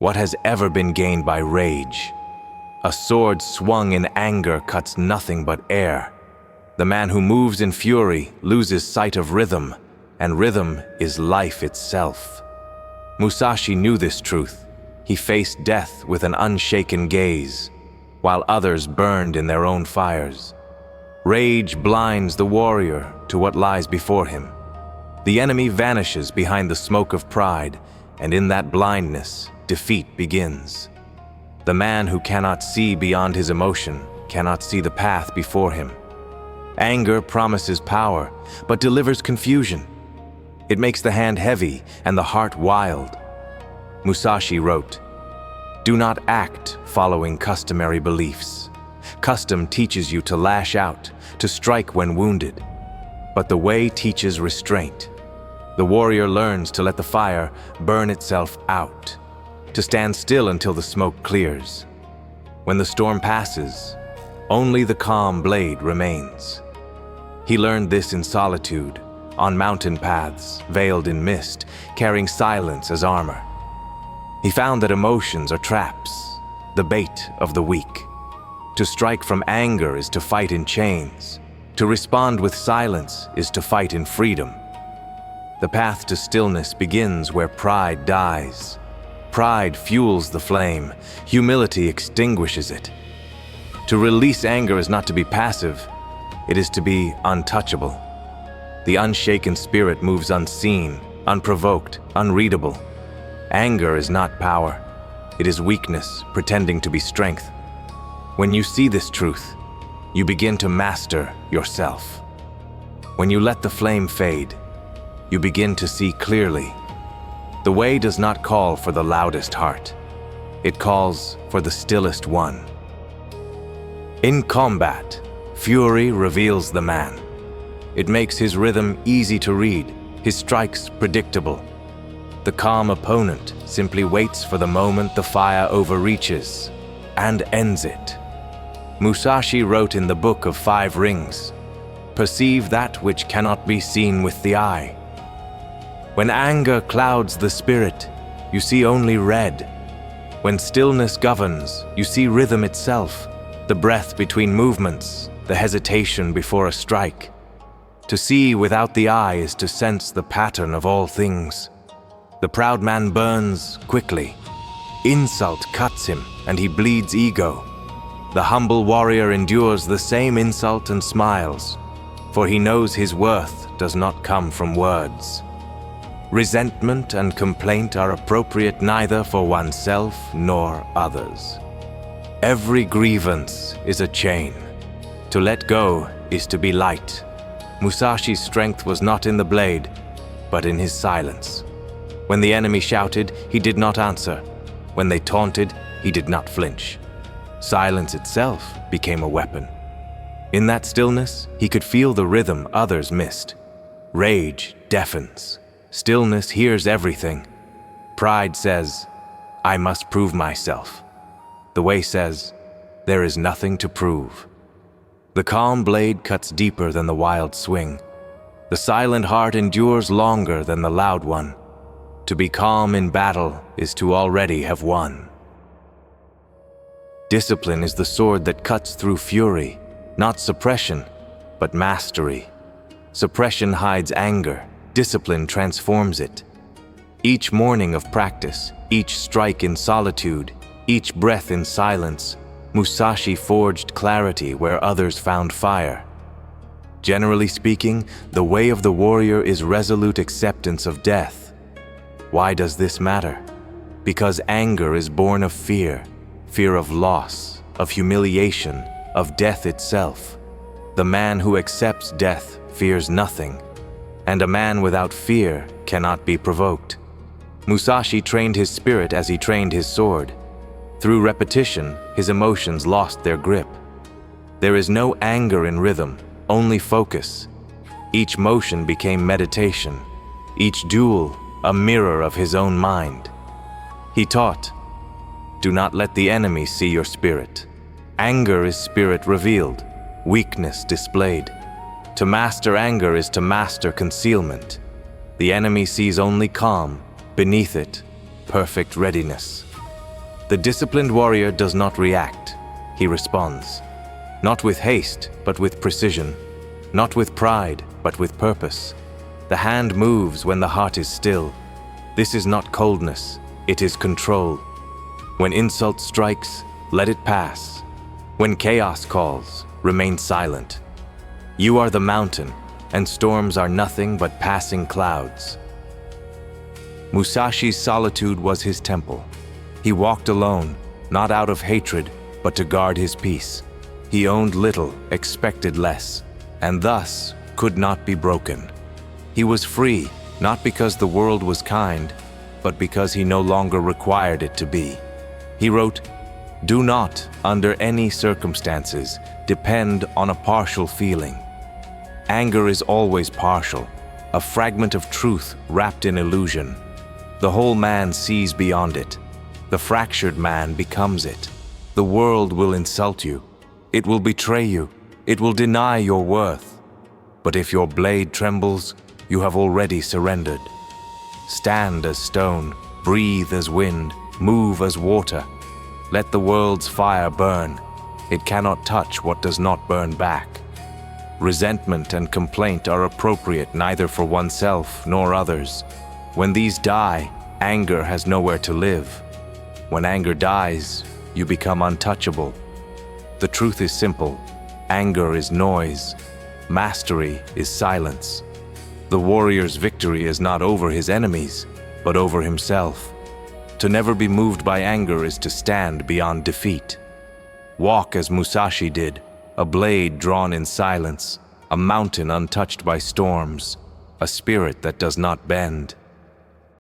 What has ever been gained by rage? A sword swung in anger cuts nothing but air. The man who moves in fury loses sight of rhythm, and rhythm is life itself. Musashi knew this truth. He faced death with an unshaken gaze, while others burned in their own fires. Rage blinds the warrior to what lies before him. The enemy vanishes behind the smoke of pride, and in that blindness, defeat begins. The man who cannot see beyond his emotion cannot see the path before him. Anger promises power, but delivers confusion. It makes the hand heavy and the heart wild. Musashi wrote, "Do not act following customary beliefs. Custom teaches you to lash out, to strike when wounded. But the way teaches restraint. The warrior learns to let the fire burn itself out, to stand still until the smoke clears. When the storm passes, only the calm blade remains." He learned this in solitude, on mountain paths, veiled in mist, carrying silence as armor. He found that emotions are traps, the bait of the weak. To strike from anger is to fight in chains. To respond with silence is to fight in freedom. The path to stillness begins where pride dies. Pride fuels the flame, humility extinguishes it. To release anger is not to be passive, it is to be untouchable. The unshaken spirit moves unseen, unprovoked, unreadable. Anger is not power, it is weakness pretending to be strength. When you see this truth, you begin to master yourself. When you let the flame fade, you begin to see clearly. The way does not call for the loudest heart. It calls for the stillest one. In combat, fury reveals the man. It makes his rhythm easy to read, his strikes predictable. The calm opponent simply waits for the moment the fire overreaches and ends it. Musashi wrote in the Book of 5 Rings, "Perceive that which cannot be seen with the eye." When anger clouds the spirit, you see only red. When stillness governs, you see rhythm itself, the breath between movements, the hesitation before a strike. To see without the eye is to sense the pattern of all things. The proud man burns quickly. Insult cuts him, and he bleeds ego. The humble warrior endures the same insult and smiles, for he knows his worth does not come from words. Resentment and complaint are appropriate neither for oneself nor others. Every grievance is a chain. To let go is to be light. Musashi's strength was not in the blade, but in his silence. When the enemy shouted, he did not answer. When they taunted, he did not flinch. Silence itself became a weapon. In that stillness, he could feel the rhythm others missed. Rage deafens. Stillness hears everything. Pride says, "I must prove myself." The way says, "There is nothing to prove." The calm blade cuts deeper than the wild swing. The silent heart endures longer than the loud one. To be calm in battle is to already have won. Discipline is the sword that cuts through fury, not suppression, but mastery. Suppression hides anger. Discipline transforms it. Each morning of practice, each strike in solitude, each breath in silence, Musashi forged clarity where others found fire. Generally speaking, the way of the warrior is resolute acceptance of death. Why does this matter? Because anger is born of fear, fear of loss, of humiliation, of death itself. The man who accepts death fears nothing, and a man without fear cannot be provoked. Musashi trained his spirit as he trained his sword. Through repetition, his emotions lost their grip. There is no anger in rhythm, only focus. Each motion became meditation, each duel a mirror of his own mind. He taught, "Do not let the enemy see your spirit. Anger is spirit revealed, weakness displayed. To master anger is to master concealment. The enemy sees only calm, beneath it, perfect readiness." The disciplined warrior does not react, he responds. Not with haste, but with precision. Not with pride, but with purpose. The hand moves when the heart is still. This is not coldness, it is control. When insult strikes, let it pass. When chaos calls, remain silent. You are the mountain, and storms are nothing but passing clouds. Musashi's solitude was his temple. He walked alone, not out of hatred, but to guard his peace. He owned little, expected less, and thus could not be broken. He was free, not because the world was kind, but because he no longer required it to be. He wrote, "Do not, under any circumstances, depend on a partial feeling. Anger is always partial, a fragment of truth wrapped in illusion. The whole man sees beyond it. The fractured man becomes it. The world will insult you. It will betray you. It will deny your worth. But if your blade trembles, you have already surrendered. Stand as stone, breathe as wind, move as water. Let the world's fire burn. It cannot touch what does not burn back. Resentment and complaint are appropriate neither for oneself nor others. When these die, anger has nowhere to live. When anger dies, you become untouchable. The truth is simple. Anger is noise. Mastery is silence. The warrior's victory is not over his enemies, but over himself. To never be moved by anger is to stand beyond defeat. Walk as Musashi did, a blade drawn in silence, a mountain untouched by storms, a spirit that does not bend.